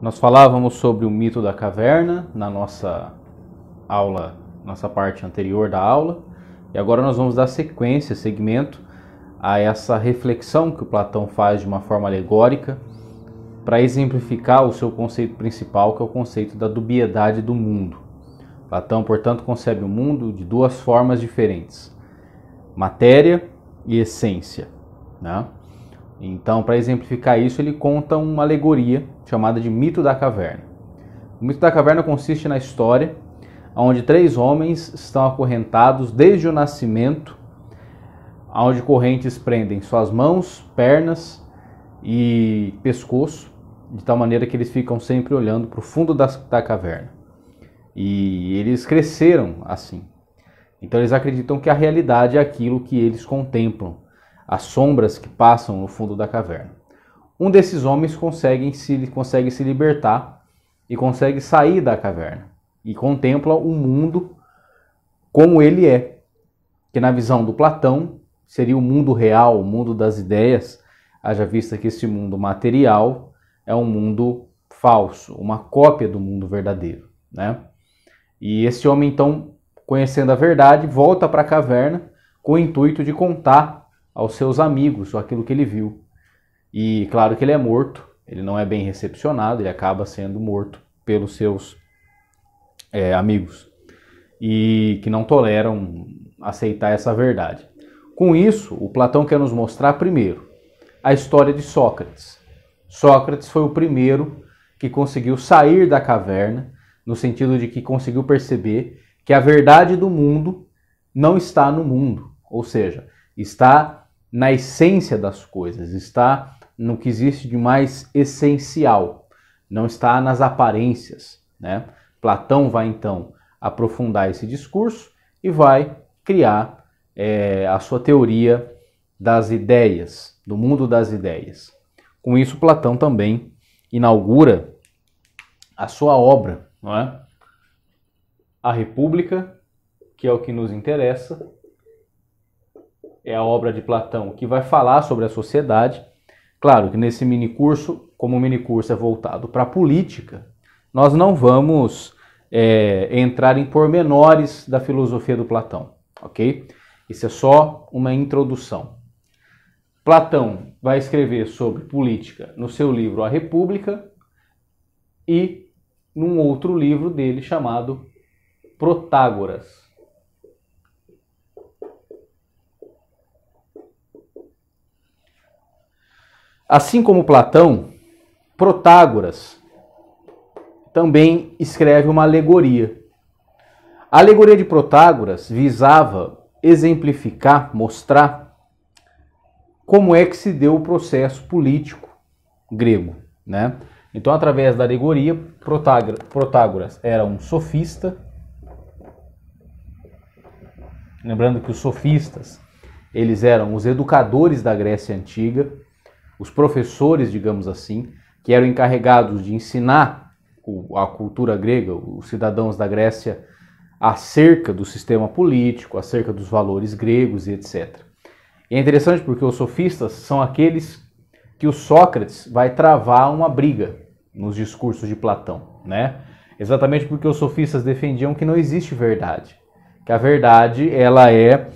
Nós falávamos sobre o mito da caverna na nossa aula, nossa parte anterior da aula, e agora nós vamos dar sequência, segmento a essa reflexão que o Platão faz de uma forma alegórica para exemplificar o seu conceito principal, que é o conceito da dubiedade do mundo. Platão, portanto, concebe o mundo de duas formas diferentes: matéria e essência, né? Então, para exemplificar isso, ele conta uma alegoria chamada de mito da caverna. O mito da caverna consiste na história onde três homens estão acorrentados desde o nascimento, onde correntes prendem suas mãos, pernas e pescoço, de tal maneira que eles ficam sempre olhando para o fundo da caverna. E eles cresceram assim. Então eles acreditam que a realidade é aquilo que eles contemplam, as sombras que passam no fundo da caverna. Um desses homens consegue se libertar e consegue sair da caverna e contempla o mundo como ele é, que na visão do Platão seria o mundo real, o mundo das ideias, haja vista que esse mundo material é um mundo falso, uma cópia do mundo verdadeiro, né? E esse homem, então, conhecendo a verdade, volta para a caverna com o intuito de contar aos seus amigos aquilo que ele viu. E claro que ele é morto, ele não é bem recepcionado, ele acaba sendo morto pelos seus amigos, e que não toleram aceitar essa verdade. Com isso, o Platão quer nos mostrar primeiro a história de Sócrates. Sócrates foi o primeiro que conseguiu sair da caverna, no sentido de que conseguiu perceber que a verdade do mundo não está no mundo, ou seja, está na essência das coisas, está no que existe de mais essencial, não está nas aparências, né? Platão vai então aprofundar esse discurso e vai criar a sua teoria das ideias, do mundo das ideias. Com isso, Platão também inaugura a sua obra, não é? A República, que é o que nos interessa, é a obra de Platão que vai falar sobre a sociedade. Claro que nesse minicurso, como o minicurso é voltado para a política, nós não vamos entrar em pormenores da filosofia do Platão, ok? Isso é só uma introdução. Platão vai escrever sobre política no seu livro A República e num outro livro dele chamado Protágoras. Assim como Platão, Protágoras também escreve uma alegoria. A alegoria de Protágoras visava exemplificar, mostrar como é que se deu o processo político grego, né? Então, através da alegoria, Protágoras era um sofista. Lembrando que os sofistas, eles eram os educadores da Grécia Antiga, os professores, digamos assim, que eram encarregados de ensinar a cultura grega, os cidadãos da Grécia, acerca do sistema político, acerca dos valores gregos e etc. E é interessante porque os sofistas são aqueles que o Sócrates vai travar uma briga nos discursos de Platão, né? Exatamente porque os sofistas defendiam que não existe verdade, que a verdade ela é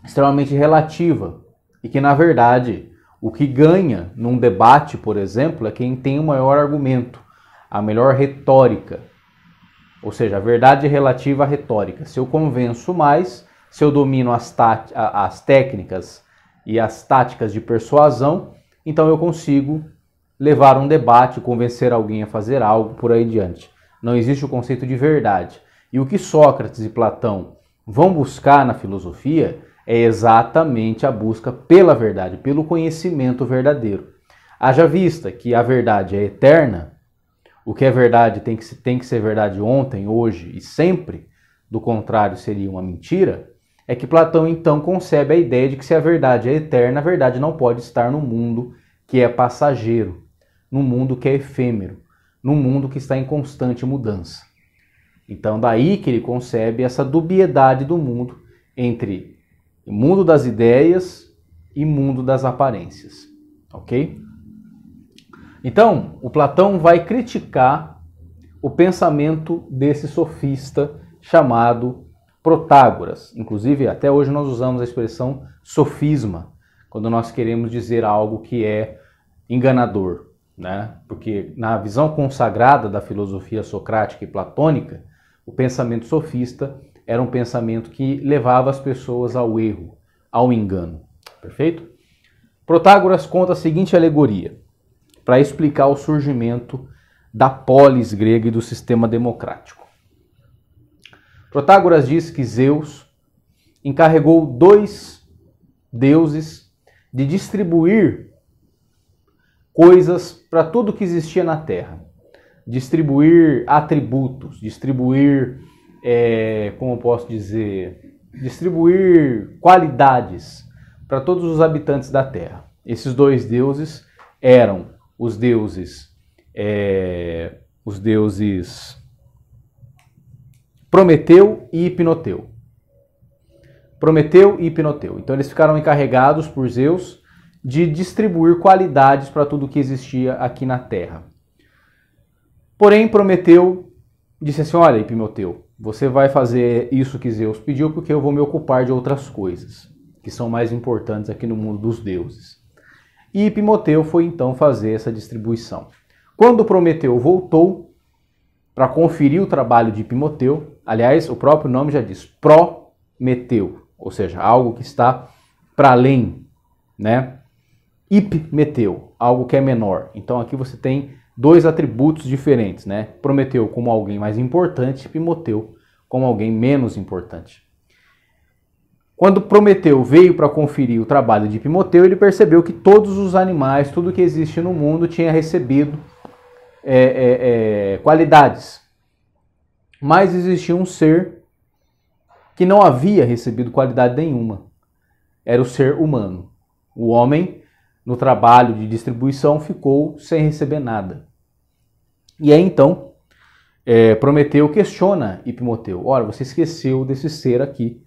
extremamente relativa e que, na verdade, o que ganha num debate, por exemplo, é quem tem o maior argumento, a melhor retórica. Ou seja, a verdade é relativa à retórica. Se eu convenço mais, se eu domino as técnicas e as táticas de persuasão, então eu consigo levar um debate, convencer alguém a fazer algo, por aí adiante. Não existe o conceito de verdade. E o que Sócrates e Platão vão buscar na filosofia é exatamente a busca pela verdade, pelo conhecimento verdadeiro. Haja vista que a verdade é eterna, o que é verdade tem que ser verdade ontem, hoje e sempre, do contrário seria uma mentira, é que Platão então concebe a ideia de que se a verdade é eterna, a verdade não pode estar no mundo que é passageiro, no mundo que é efêmero, no mundo que está em constante mudança. Então daí que ele concebe essa dubiedade do mundo entre mundo das ideias e mundo das aparências, ok? Então, o Platão vai criticar o pensamento desse sofista chamado Protágoras. Inclusive, até hoje nós usamos a expressão sofisma, quando nós queremos dizer algo que é enganador, né? Porque na visão consagrada da filosofia socrática e platônica, o pensamento sofista era um pensamento que levava as pessoas ao erro, ao engano. Perfeito? Protágoras conta a seguinte alegoria para explicar o surgimento da polis grega e do sistema democrático. Protágoras diz que Zeus encarregou 2 deuses de distribuir coisas para tudo que existia na Terra. Distribuir atributos, distribuir, como eu posso dizer, distribuir qualidades para todos os habitantes da Terra. Esses 2 deuses eram os deuses Prometeu e Hipnoteu. Prometeu e Hipnoteu. Então eles ficaram encarregados por Zeus de distribuir qualidades para tudo que existia aqui na Terra. Porém, Prometeu disse assim: olha, Hipnoteu, você vai fazer isso que Zeus pediu porque eu vou me ocupar de outras coisas que são mais importantes aqui no mundo dos deuses. E Hipnoteu foi então fazer essa distribuição. Quando Prometeu voltou para conferir o trabalho de Hipnoteu, aliás, o próprio nome já diz, Prometeu, ou seja, algo que está para além, né? Hipmeteu, algo que é menor. Então aqui você tem 2 atributos diferentes, né? Prometeu como alguém mais importante, Hipnoteu como alguém menos importante. Quando Prometeu veio para conferir o trabalho de Hipnoteu, ele percebeu que todos os animais, tudo que existe no mundo tinha recebido qualidades. Mas existia um ser que não havia recebido qualidade nenhuma. Era o ser humano. O homem, no trabalho de distribuição, ficou sem receber nada. E aí então, Prometeu questiona Hipnoteu: olha, você esqueceu desse ser aqui.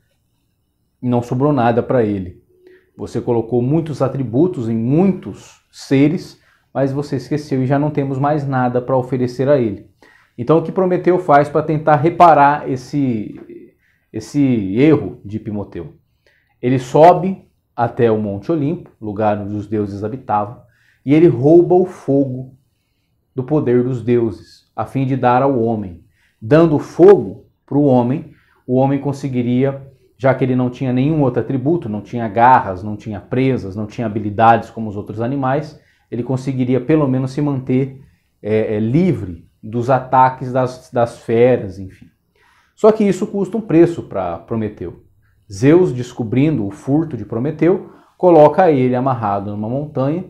E não sobrou nada para ele. Você colocou muitos atributos em muitos seres, mas você esqueceu e já não temos mais nada para oferecer a ele. Então o que Prometeu faz para tentar reparar esse erro de Hipnoteu? Ele sobe até o Monte Olimpo, lugar onde os deuses habitavam, e ele rouba o fogo do poder dos deuses, a fim de dar ao homem. Dando fogo para o homem conseguiria, já que ele não tinha nenhum outro atributo, não tinha garras, não tinha presas, não tinha habilidades como os outros animais, ele conseguiria pelo menos se manter livre dos ataques das feras, enfim. Só que isso custa um preço para Prometeu. Zeus, descobrindo o furto de Prometeu, coloca ele amarrado numa montanha,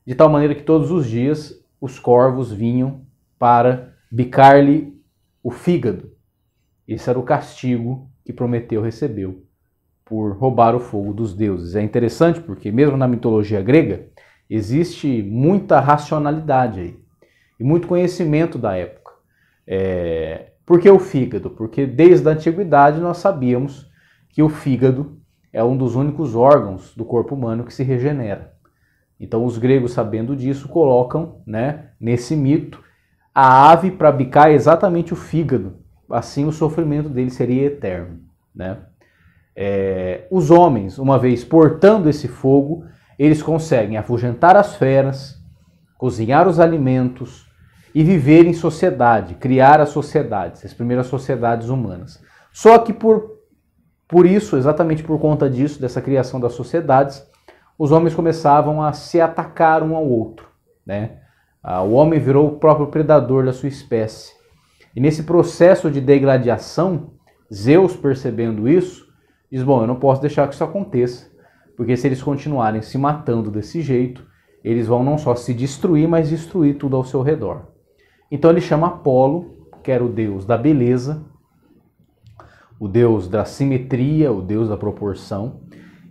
de tal maneira que todos os dias os corvos vinham para bicar-lhe o fígado. Esse era o castigo que Prometeu recebeu por roubar o fogo dos deuses. É interessante porque mesmo na mitologia grega existe muita racionalidade aí e muito conhecimento da época. Por que o fígado? Porque desde a antiguidade nós sabíamos que o fígado é um dos únicos órgãos do corpo humano que se regenera. Então os gregos, sabendo disso, colocam, né, nesse mito a ave para bicar exatamente o fígado. Assim o sofrimento dele seria eterno, né? Os homens, uma vez portando esse fogo, eles conseguem afugentar as feras, cozinhar os alimentos e viver em sociedade, criar as sociedades, as primeiras sociedades humanas. Só que por isso, exatamente por conta disso, dessa criação das sociedades, os homens começavam a se atacar um ao outro, né? O homem virou o próprio predador da sua espécie. E nesse processo de degradação, Zeus, percebendo isso, diz: bom, eu não posso deixar que isso aconteça, porque se eles continuarem se matando desse jeito, eles vão não só se destruir, mas destruir tudo ao seu redor. Então ele chama Apolo, que era o deus da beleza, o deus da simetria, o deus da proporção,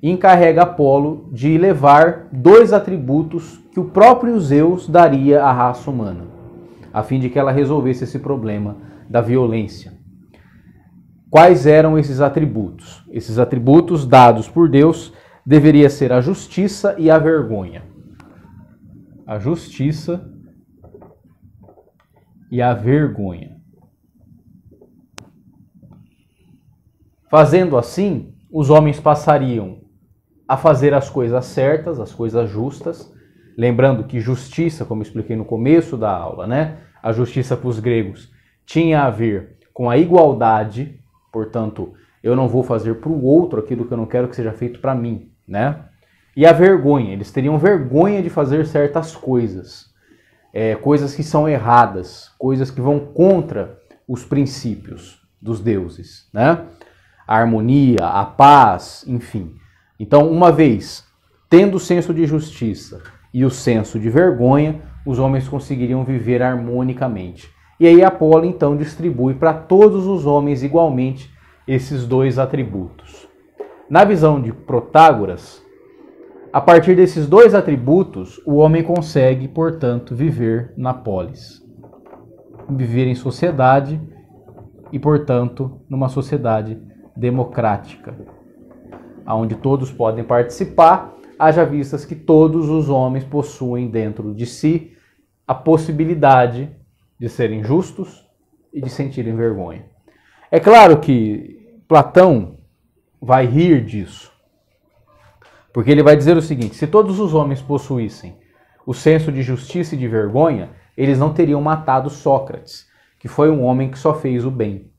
e encarrega Apolo de levar 2 atributos que o próprio Zeus daria à raça humana, a fim de que ela resolvesse esse problema da violência. Quais eram esses atributos? Esses atributos dados por Deus deveria ser a justiça e a vergonha. a justiça e a vergonha. Fazendo assim, os homens passariam a fazer as coisas certas, as coisas justas, lembrando que justiça, como expliquei no começo da aula, né? A justiça para os gregos tinha a ver com a igualdade, portanto, eu não vou fazer para o outro aquilo que eu não quero que seja feito para mim, né? E a vergonha, eles teriam vergonha de fazer certas coisas, coisas que são erradas, coisas que vão contra os princípios dos deuses, né? A harmonia, a paz, enfim. Então, uma vez tendo o senso de justiça e o senso de vergonha, os homens conseguiriam viver harmonicamente. E aí Apolo então distribui para todos os homens igualmente esses dois atributos. Na visão de Protágoras, a partir desses dois atributos, o homem consegue, portanto, viver na polis. Viver em sociedade e, portanto, numa sociedade democrática, onde todos podem participar, haja vistas que todos os homens possuem dentro de si a possibilidade de serem justos e de sentirem vergonha. É claro que Platão vai rir disso, porque ele vai dizer o seguinte: se todos os homens possuíssem o senso de justiça e de vergonha, eles não teriam matado Sócrates, que foi um homem que só fez o bem,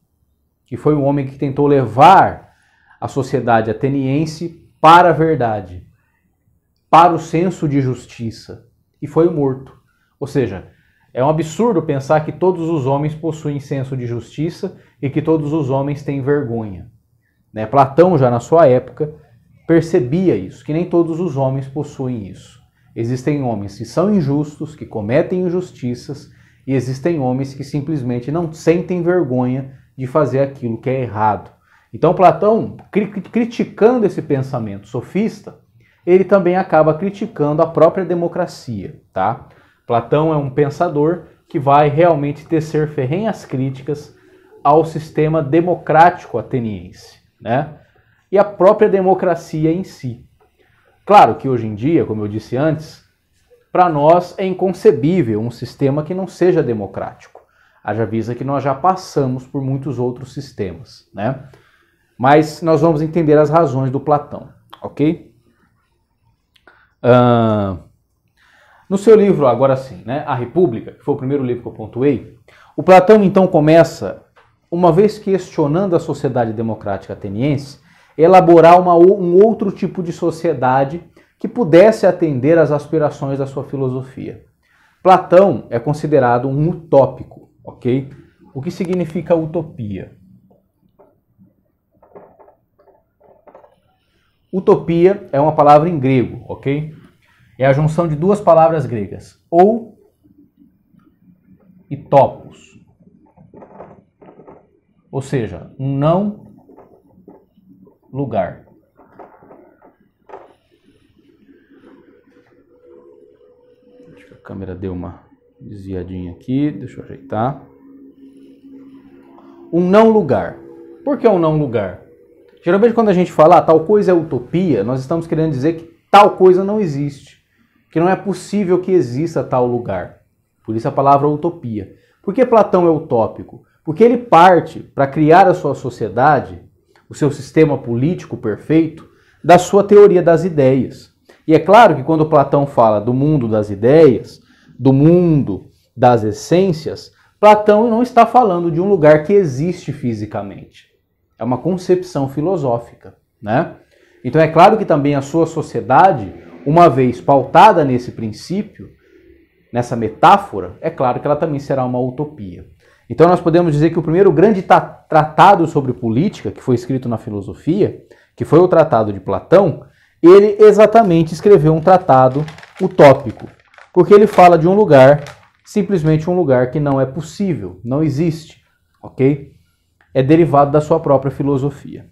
que foi um homem que tentou levar a sociedade ateniense para a verdade, para o senso de justiça, e foi morto. Ou seja, é um absurdo pensar que todos os homens possuem senso de justiça e que todos os homens têm vergonha. Né? Platão, já na sua época, percebia isso, que nem todos os homens possuem isso. Existem homens que são injustos, que cometem injustiças, e existem homens que simplesmente não sentem vergonha de fazer aquilo que é errado. Então Platão, criticando esse pensamento sofista, ele também acaba criticando a própria democracia, tá? Platão é um pensador que vai realmente tecer ferrenhas críticas ao sistema democrático ateniense, né? E a própria democracia em si. Claro que hoje em dia, como eu disse antes, para nós é inconcebível um sistema que não seja democrático. Haja vista que nós já passamos por muitos outros sistemas, né? Mas nós vamos entender as razões do Platão, ok? No seu livro, agora sim, né, A República, que foi o primeiro livro que eu pontuei, o Platão então começa, uma vez questionando a sociedade democrática ateniense, elaborar um outro tipo de sociedade que pudesse atender às aspirações da sua filosofia. Platão é considerado um utópico, ok? O que significa utopia? Utopia é uma palavra em grego, ok? É a junção de duas palavras gregas, ou e topos. Ou seja, um não lugar. Acho que a câmera deu uma desviadinha aqui, deixa eu ajeitar. Um não lugar. Por que um não lugar? Geralmente quando a gente fala tal coisa é utopia, nós estamos querendo dizer que tal coisa não existe, que não é possível que exista tal lugar. Por isso a palavra utopia. Por que Platão é utópico? Porque ele parte para criar a sua sociedade, o seu sistema político perfeito, da sua teoria das ideias. E é claro que quando Platão fala do mundo das ideias, do mundo das essências, Platão não está falando de um lugar que existe fisicamente. É uma concepção filosófica, né? Então é claro que também a sua sociedade, uma vez pautada nesse princípio, nessa metáfora, é claro que ela também será uma utopia. Então nós podemos dizer que o primeiro grande tratado sobre política, que foi escrito na filosofia, que foi o Tratado de Platão, ele exatamente escreveu um tratado utópico, porque ele fala de um lugar, simplesmente um lugar que não é possível, não existe, ok? É derivado da sua própria filosofia.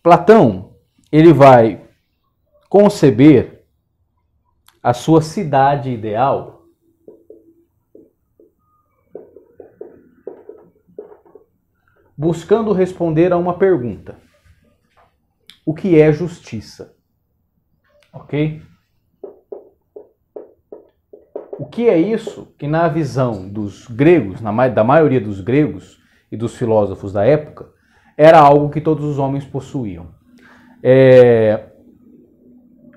Platão, ele vai conceber a sua cidade ideal buscando responder a uma pergunta. o que é justiça. Ok? O que é isso que na visão dos gregos, da maioria dos gregos e dos filósofos da época, era algo que todos os homens possuíam.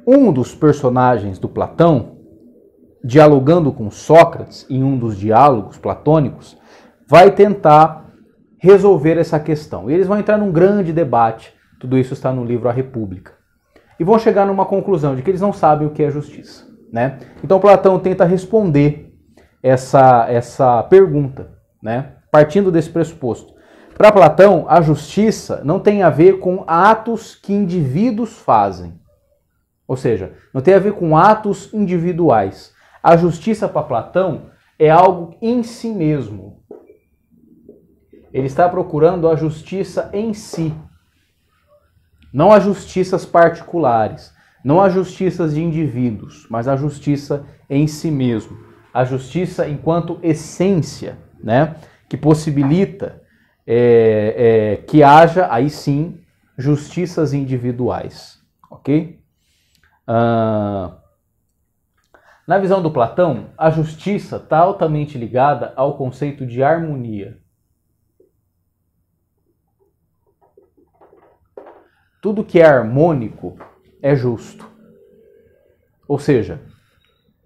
Um dos personagens do Platão, dialogando com Sócrates, em um dos diálogos platônicos, vai tentar resolver essa questão. E eles vão entrar num grande debate, tudo isso está no livro A República. E vão chegar numa conclusão de que eles não sabem o que é justiça, né? Então Platão tenta responder essa pergunta, né? Partindo desse pressuposto. Para Platão, a justiça não tem a ver com atos que indivíduos fazem. Ou seja, não tem a ver com atos individuais. A justiça para Platão é algo em si mesmo. Ele está procurando a justiça em si. Não as justiças particulares, não as justiças de indivíduos, mas a justiça em si mesmo. A justiça enquanto essência, né? Que possibilita que haja, aí sim, justiças individuais. Ok? Na visão do Platão, a justiça está altamente ligada ao conceito de harmonia. Tudo que é harmônico é justo. Ou seja,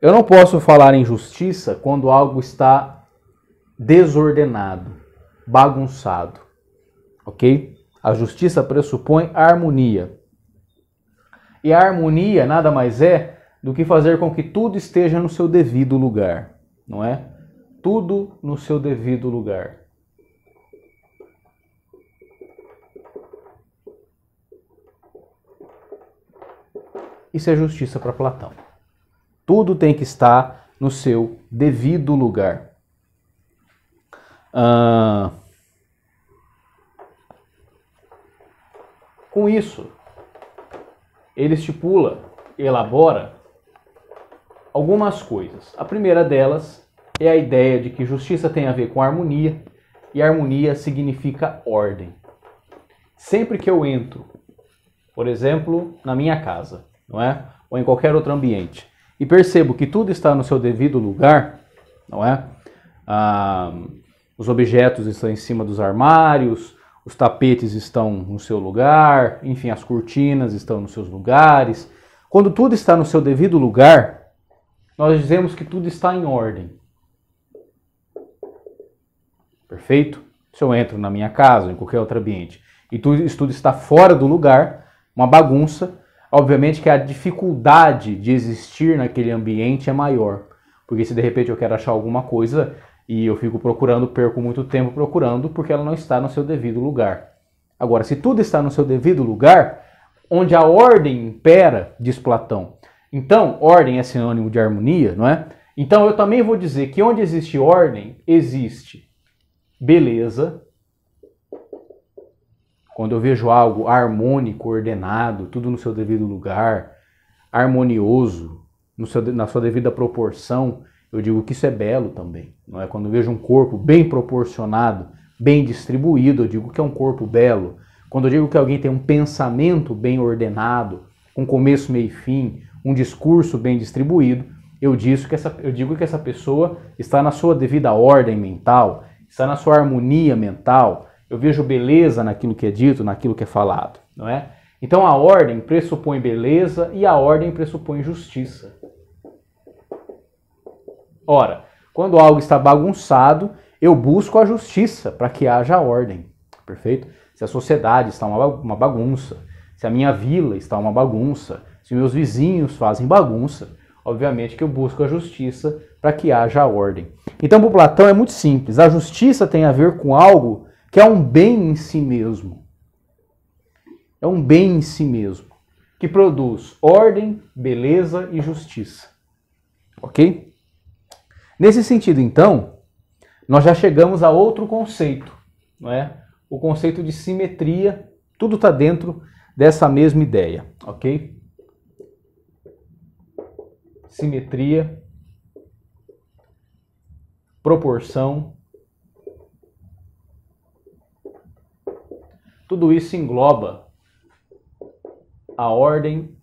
eu não posso falar em justiça quando algo está desordenado, bagunçado. Ok? A justiça pressupõe a harmonia. E a harmonia nada mais é do que fazer com que tudo esteja no seu devido lugar, não é? Tudo no seu devido lugar. Isso é justiça para Platão. Tudo tem que estar no seu devido lugar. Com isso, ele estipula, elabora algumas coisas. A primeira delas é a ideia de que justiça tem a ver com harmonia, e harmonia significa ordem. Sempre que eu entro, por exemplo, na minha casa, não é? Ou em qualquer outro ambiente, e percebo que tudo está no seu devido lugar, não é? Os objetos estão em cima dos armários, os tapetes estão no seu lugar, enfim, as cortinas estão nos seus lugares. Quando tudo está no seu devido lugar, nós dizemos que tudo está em ordem. Perfeito? Se eu entro na minha casa ou em qualquer outro ambiente e tudo está fora do lugar, uma bagunça, obviamente que a dificuldade de existir naquele ambiente é maior. Porque se de repente eu quero achar alguma coisa e eu fico procurando, perco muito tempo procurando, porque ela não está no seu devido lugar. Agora, se tudo está no seu devido lugar, onde a ordem impera, diz Platão. Então, ordem é sinônimo de harmonia, não é? Então eu também vou dizer que onde existe ordem, existe beleza. Quando eu vejo algo harmônico, ordenado, tudo no seu devido lugar, harmonioso, na sua devida proporção, eu digo que isso é belo também. Não é? Quando eu vejo um corpo bem proporcionado, bem distribuído, eu digo que é um corpo belo. Quando eu digo que alguém tem um pensamento bem ordenado, com começo, meio e fim, um discurso bem distribuído, eu digo que essa pessoa está na sua devida ordem mental, está na sua harmonia mental. Eu vejo beleza naquilo que é dito, naquilo que é falado, não é? Então a ordem pressupõe beleza e a ordem pressupõe justiça. Ora, quando algo está bagunçado, eu busco a justiça para que haja ordem, perfeito? Se a sociedade está uma bagunça, se a minha vila está uma bagunça, se meus vizinhos fazem bagunça, obviamente que eu busco a justiça para que haja ordem. Então, para Platão é muito simples. A justiça tem a ver com algo que é um bem em si mesmo. É um bem em si mesmo, que produz ordem, beleza e justiça. Ok? Nesse sentido, então, nós já chegamos a outro conceito, não é? O conceito de simetria. Tudo está dentro dessa mesma ideia, ok? Simetria, proporção. Tudo isso engloba a ordem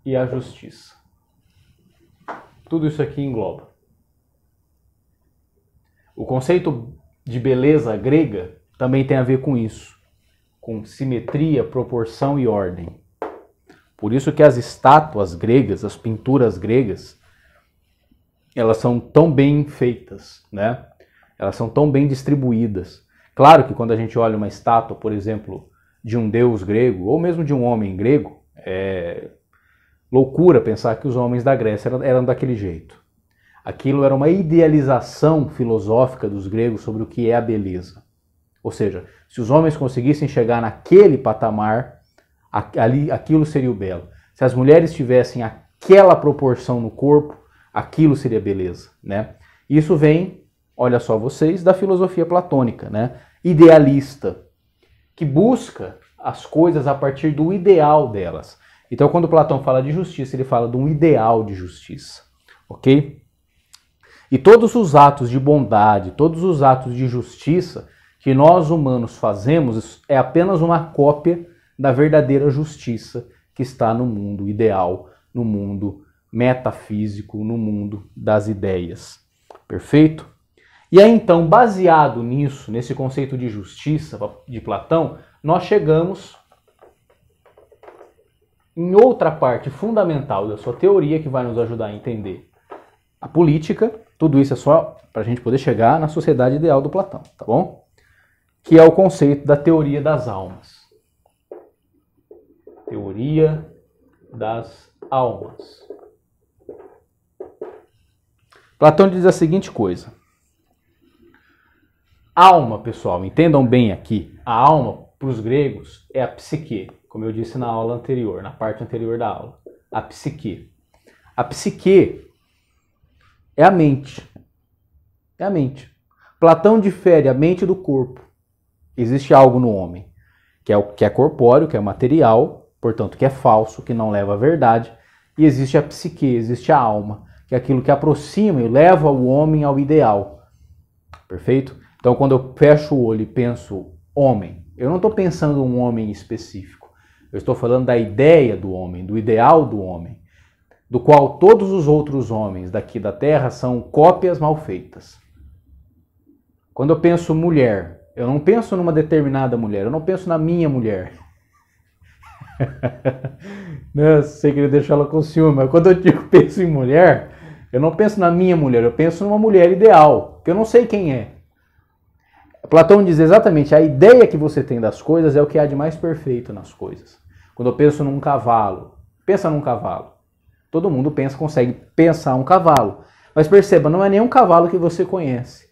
e a justiça. Tudo isso aqui engloba. O conceito de beleza grega também tem a ver com isso, com simetria, proporção e ordem. Por isso que as estátuas gregas, as pinturas gregas, elas são tão bem feitas, né? Elas são tão bem distribuídas. Claro que quando a gente olha uma estátua, por exemplo, de um deus grego, ou mesmo de um homem grego, é loucura pensar que os homens da Grécia eram daquele jeito. Aquilo era uma idealização filosófica dos gregos sobre o que é a beleza. Ou seja, se os homens conseguissem chegar naquele patamar, aquilo seria o belo. Se as mulheres tivessem aquela proporção no corpo, aquilo seria beleza, né? Isso vem, olha só vocês, da filosofia platônica, né? Idealista, que busca as coisas a partir do ideal delas. Então, quando Platão fala de justiça, ele fala de um ideal de justiça, ok? E todos os atos de bondade, todos os atos de justiça que nós humanos fazemos é apenas uma cópia da verdadeira justiça que está no mundo ideal, no mundo metafísico, no mundo das ideias. Perfeito? E aí então, baseado nisso, nesse conceito de justiça de Platão, nós chegamos em outra parte fundamental da sua teoria que vai nos ajudar a entender a política. Tudo isso é só para a gente poder chegar na sociedade ideal do Platão, tá bom? Que é o conceito da teoria das almas. Teoria das almas. Platão diz a seguinte coisa. Alma, pessoal, entendam bem aqui. A alma, para os gregos, é a psique, como eu disse na aula anterior, na parte anterior da aula. A psique. A psique é a mente. É a mente. Platão difere a mente do corpo. Existe algo no homem que é corpóreo, que é material, portanto que é falso, que não leva à verdade. E existe a psique, existe a alma, que é aquilo que aproxima e leva o homem ao ideal. Perfeito? Então quando eu fecho o olho e penso homem, eu não estou pensando em um homem específico. Eu estou falando da ideia do homem, do ideal do homem, do qual todos os outros homens daqui da Terra são cópias mal feitas. Quando eu penso mulher, eu não penso numa determinada mulher, eu não penso na minha mulher. Não sei que ele deixa ela com ciúme, mas quando eu penso em mulher, eu não penso na minha mulher, eu penso numa mulher ideal, que eu não sei quem é. Platão diz exatamente, a ideia que você tem das coisas é o que há de mais perfeito nas coisas. Quando eu penso num cavalo, pensa num cavalo. Todo mundo consegue pensar um cavalo. Mas perceba, não é nenhum cavalo que você conhece.